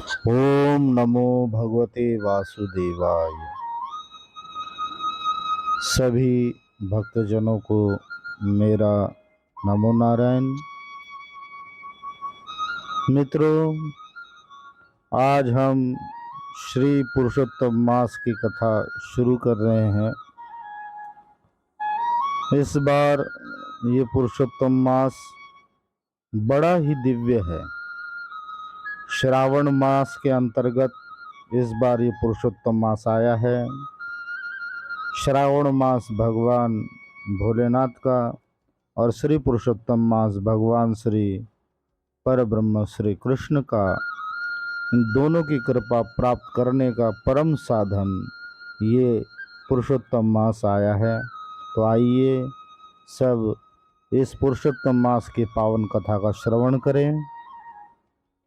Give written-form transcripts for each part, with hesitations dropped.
ओम नमो भगवते वासुदेवाय। सभी भक्तजनों को मेरा नमो नारायण। मित्रों, आज हम श्री पुरुषोत्तम मास की कथा शुरू कर रहे हैं। इस बार ये पुरुषोत्तम मास बड़ा ही दिव्य है। श्रावण मास के अंतर्गत इस बार ये पुरुषोत्तम मास आया है। श्रावण मास भगवान भोलेनाथ का और श्री पुरुषोत्तम मास भगवान श्री परब्रह्म श्री कृष्ण का, इन दोनों की कृपा प्राप्त करने का परम साधन ये पुरुषोत्तम मास आया है। तो आइए सब इस पुरुषोत्तम मास की पावन कथा का श्रवण करें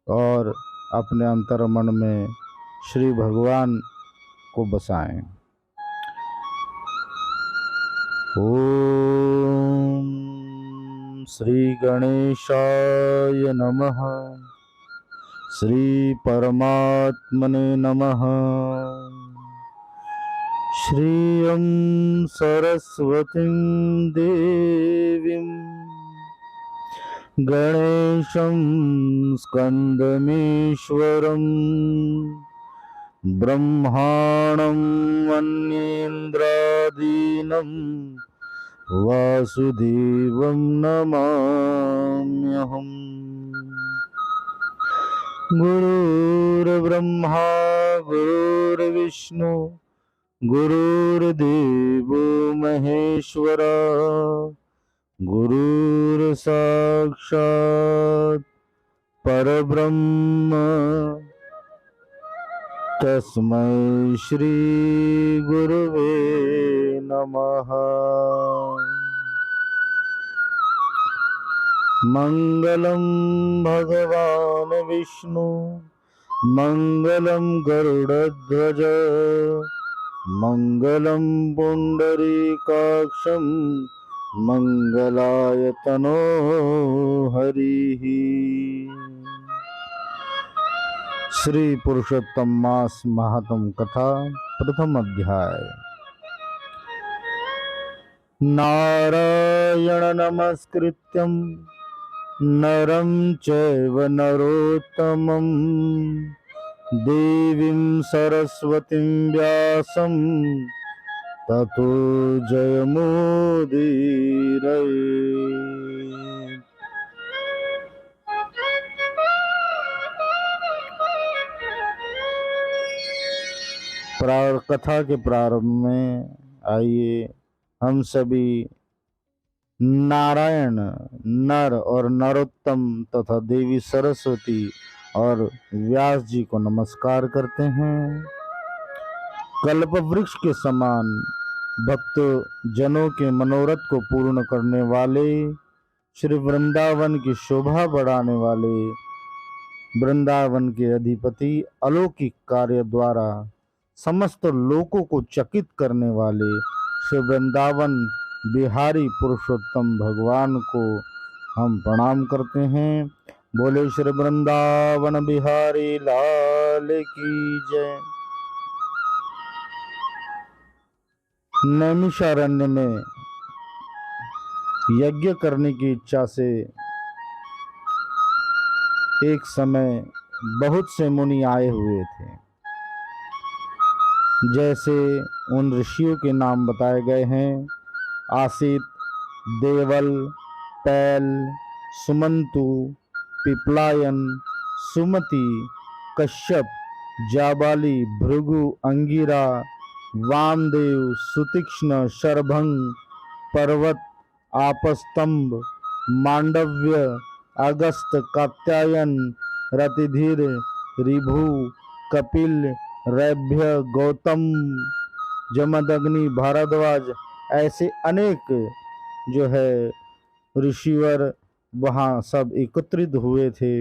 और अपने अंतर मन में श्री भगवान को बसाएं। ओम श्री गणेशाय नमः। श्री परमात्मने नमः। श्रियं सरस्वतीं देवीं गणेशं स्कन्दमीश्वरं ब्रह्माणं वन्येन्द्रादीनं वासुदेवं नमाम्यहम्। गुरुर्ब्रह्मा गुरुर्विष्णु गुरुर्देवो महेश्वरा गुरुर्साक्षात् परब्रह्म तस्मै श्री गुरुवे नमः। मंगलम भगवान विष्णु मंगलम गरुड़ध्वज मंगलम पुंडरीकाक्षं मंगलायतनो हरिः। श्री पुरुषोत्तम मास महात्म कथा प्रथम अध्याय। नारायण नमस्कृत्यं नरं चैव नरोत्तमं देवीं सरस्वतीं व्यासं ततो जयमुदीरये। कथा के प्रारंभ में आइए हम सभी नारायण नर और नरोत्तम तथा देवी सरस्वती और व्यास जी को नमस्कार करते हैं। कल्प वृक्ष के समान भक्त जनों के मनोरथ को पूर्ण करने वाले, श्री वृंदावन की शोभा बढ़ाने वाले, वृंदावन के अधिपति, अलौकिक कार्य द्वारा समस्त लोकों को चकित करने वाले श्री वृंदावन बिहारी पुरुषोत्तम भगवान को हम प्रणाम करते हैं। बोले श्री वृंदावन बिहारी लाल की जय। नैमिषारण्य में यज्ञ करने की इच्छा से एक समय बहुत से मुनि आए हुए थे। जैसे उन ऋषियों के नाम बताए गए हैं: आसित, देवल, पैल, सुमंतु, पिपलायन, सुमति, कश्यप, जाबाली, भृगु, अंगिरा, वामदेव, सुतीक्ष्ण, शरभंग, पर्वत, आपस्तंभ, मांडव्य, अगस्त, कात्यायन, रतिधीर, ऋभु, कपिल, रैभ्य, गौतम, जमदग्नि, भारद्वाज, ऐसे अनेक जो है ऋषिवर वहाँ सब एकत्रित हुए थे,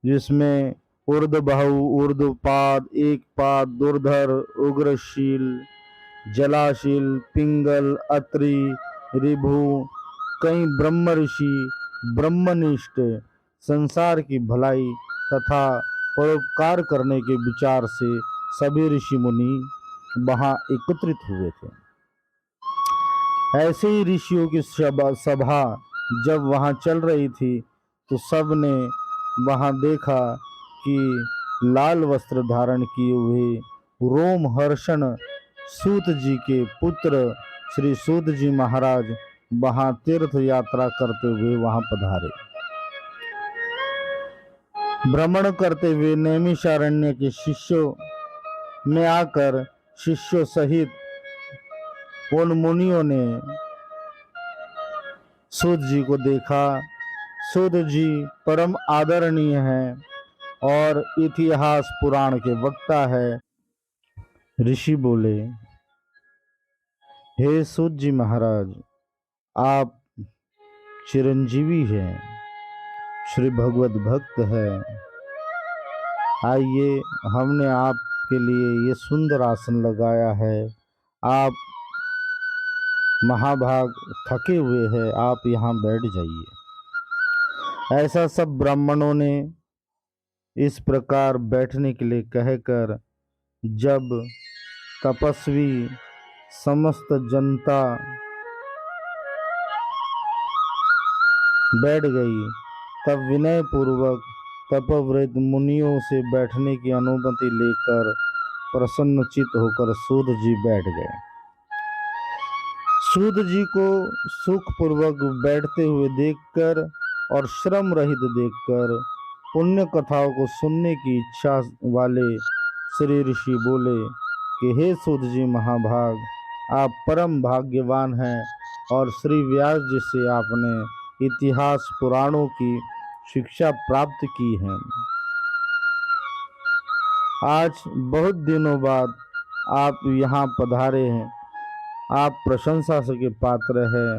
जिसमें ऊर्ध्वबाहु, ऊर्ध्वपाद, एकपाद, दुर्धर, उग्रशील, जलाशील, पिंगल, अत्रि, ऋभु, कई ब्रह्म ऋषि, ब्रह्मनिष्ठ, संसार की भलाई तथा परोपकार करने के विचार से सभी ऋषि मुनि वहां एकत्रित हुए थे। ऐसे ही ऋषियों की सभा जब वहां चल रही थी तो सब ने वहां देखा कि लाल वस्त्र धारण किए हुए रोमहर्षण सूत जी के पुत्र श्री सूत जी महाराज वहां तीर्थ यात्रा करते हुए वहां पधारे। भ्रमण करते हुए नैमिषारण्य के शिष्यों में आकर शिष्यों सहित उन मुनियों ने सूत जी को देखा। सूत जी परम आदरणीय हैं और इतिहास पुराण के वक्ता है। ऋषि बोले, हे सूत जी महाराज, आप चिरंजीवी हैं, श्री भगवत भक्त हैं। आइए, हमने आपके लिए ये सुंदर आसन लगाया है। आप महाभाग थके हुए हैं, आप यहाँ बैठ जाइए। ऐसा सब ब्राह्मणों ने इस प्रकार बैठने के लिए कहकर जब तपस्वी समस्त जनता बैठ गई, तब विनय पूर्वक तपव्रत मुनियों से बैठने की अनुमति लेकर प्रसन्नचित होकर सूत जी बैठ गए। सूत जी को सुखपूर्वक बैठते हुए देखकर और श्रम रहित देखकर पुण्य कथाओं को सुनने की इच्छा वाले श्री ऋषि बोले कि हे सूत जी महाभाग, आप परम भाग्यवान हैं और श्री व्यास जी से आपने इतिहास पुराणों की शिक्षा प्राप्त की है। आज बहुत दिनों बाद आप यहाँ पधारे हैं, आप प्रशंसा के पात्र हैं।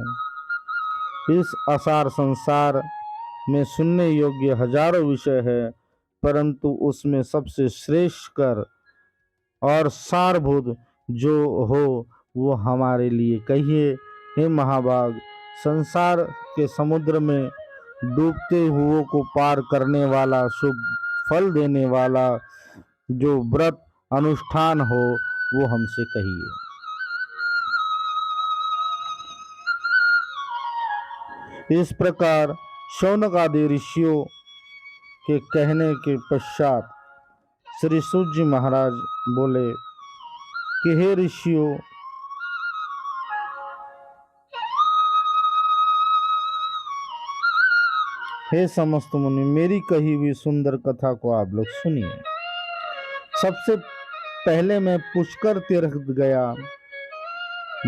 इस असार संसार में सुनने योग्य हजारों विषय है, परंतु उसमें सबसे श्रेष्ठ कर और सारभूत जो हो वो हमारे लिए कहिए। हे महाभाग, संसार के समुद्र में डूबते हुओं को पार करने वाला, शुभ फल देने वाला जो व्रत अनुष्ठान हो वो हमसे कहिए। इस प्रकार शौनक आदि ऋषियों के कहने के पश्चात श्री सूत जी महाराज बोले कि हे ऋषियों, हे समस्त मुनि, मेरी कही हुई सुंदर कथा को आप लोग सुनिए। सबसे पहले मैं पुष्कर तीर्थ गया।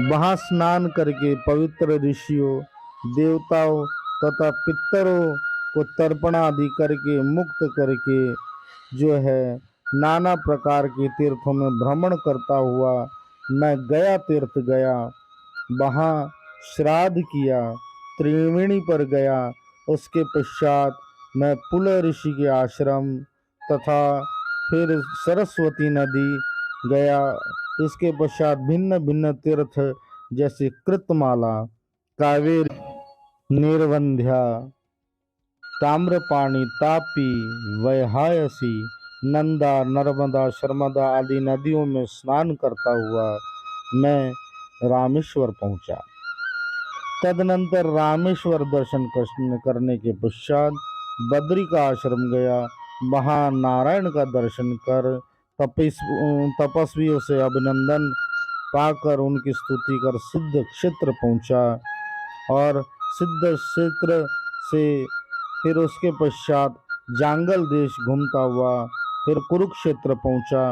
वहां स्नान करके पवित्र ऋषियों, देवताओं तथा पितरों को तर्पण आदि करके मुक्त करके जो है नाना प्रकार के तीर्थों में भ्रमण करता हुआ मैं गया तीर्थ गया। वहाँ श्राद्ध किया, त्रिवेणी पर गया। उसके पश्चात मैं पुल ऋषि के आश्रम तथा फिर सरस्वती नदी गया। इसके पश्चात भिन्न भिन्न तीर्थ जैसे कृतमाला, कावेरी, निर्वंध्या, ताम्रपाणी, तापी, वैहायसी, नंदा, नर्मदा, शर्मदा आदि नदियों में स्नान करता हुआ मैं रामेश्वर पहुंचा। तदनंतर रामेश्वर दर्शन करने के पश्चात बद्री का आश्रम गया। वहां नारायण का दर्शन कर तपस्वियों से अभिनंदन पाकर उनकी स्तुति कर सिद्ध क्षेत्र पहुंचा और सिद्ध क्षेत्र से फिर उसके पश्चात जांगल देश घूमता हुआ फिर कुरुक्षेत्र पहुंचा।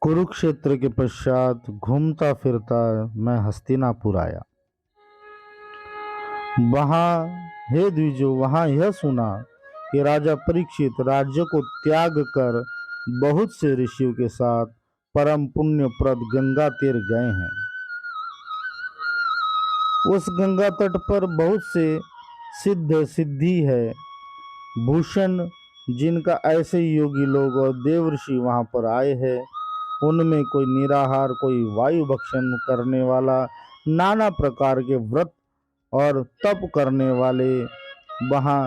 कुरुक्षेत्र के पश्चात घूमता फिरता मैं हस्तिनापुर आया। वहां हे द्विजो, वहां यह सुना कि राजा परीक्षित राज्य को त्याग कर बहुत से ऋषियों के साथ परम पुण्यप्रद गंगा तीर गए हैं। उस गंगा तट पर बहुत से सिद्ध सिद्धि है, भूषण, जिनका ऐसे ही योगी लोग और देव ऋषि वहां पर आए हैं। उनमें कोई निराहार, कोई वायु भक्षण करने वाला, नाना प्रकार के व्रत और तप करने वाले वहां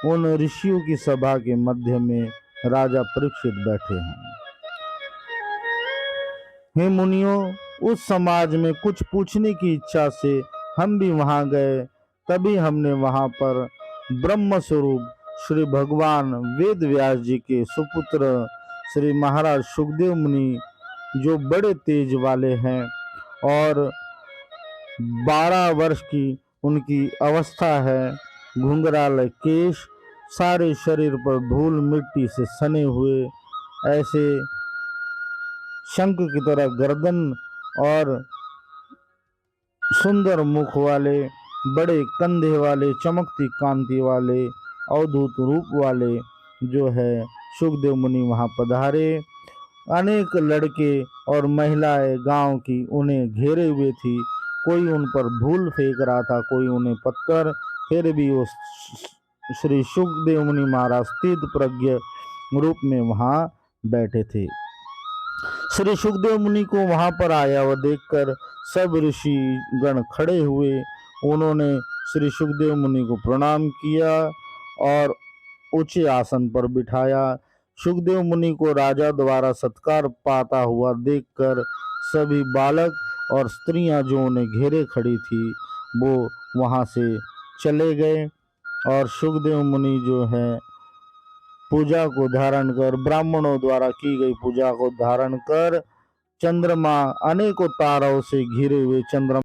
उन ऋषियों की सभा के मध्य में राजा परीक्षित बैठे हैं। हे मुनियों, उस समाज में कुछ पूछने की इच्छा से हम भी वहां गए। तभी हमने वहां पर ब्रह्म स्वरूप श्री भगवान वेद व्यास जी के सुपुत्र श्री महाराज सुखदेव मुनि, जो बड़े तेज वाले हैं और 12 वर्ष की उनकी अवस्था है, घुंघराले केश, सारे शरीर पर धूल मिट्टी से सने हुए, ऐसे शंख की तरह गर्दन और सुंदर मुख वाले, बड़े कंधे वाले, चमकती कांति वाले, अवधूत रूप वाले जो है सुखदेव मुनि वहां पधारे। अनेक लड़के और महिलाएं गांव की उन्हें घेरे हुए थी। कोई उन पर धूल फेंक रहा था, कोई उन्हें पत्थर। फिर भी वो श्री सुखदेव मुनि महाराज स्थित प्रज्ञ रूप में वहां बैठे थे। श्री सुखदेव मुनि को वहां पर आया हुआ देखकर सब ऋषि गण खड़े हुए। उन्होंने श्री सुखदेव मुनि को प्रणाम किया और ऊंचे आसन पर बिठाया। सुखदेव मुनि को राजा द्वारा सत्कार पाता हुआ देखकर सभी बालक और स्त्रियां जो उन्हें घेरे खड़ी थी, वो वहां से चले गए। और सुखदेव मुनि जो है पूजा को धारण कर, ब्राह्मणों द्वारा की गई पूजा को धारण कर, चंद्रमा, अनेकों तारों से घिरे हुए चंद्रमा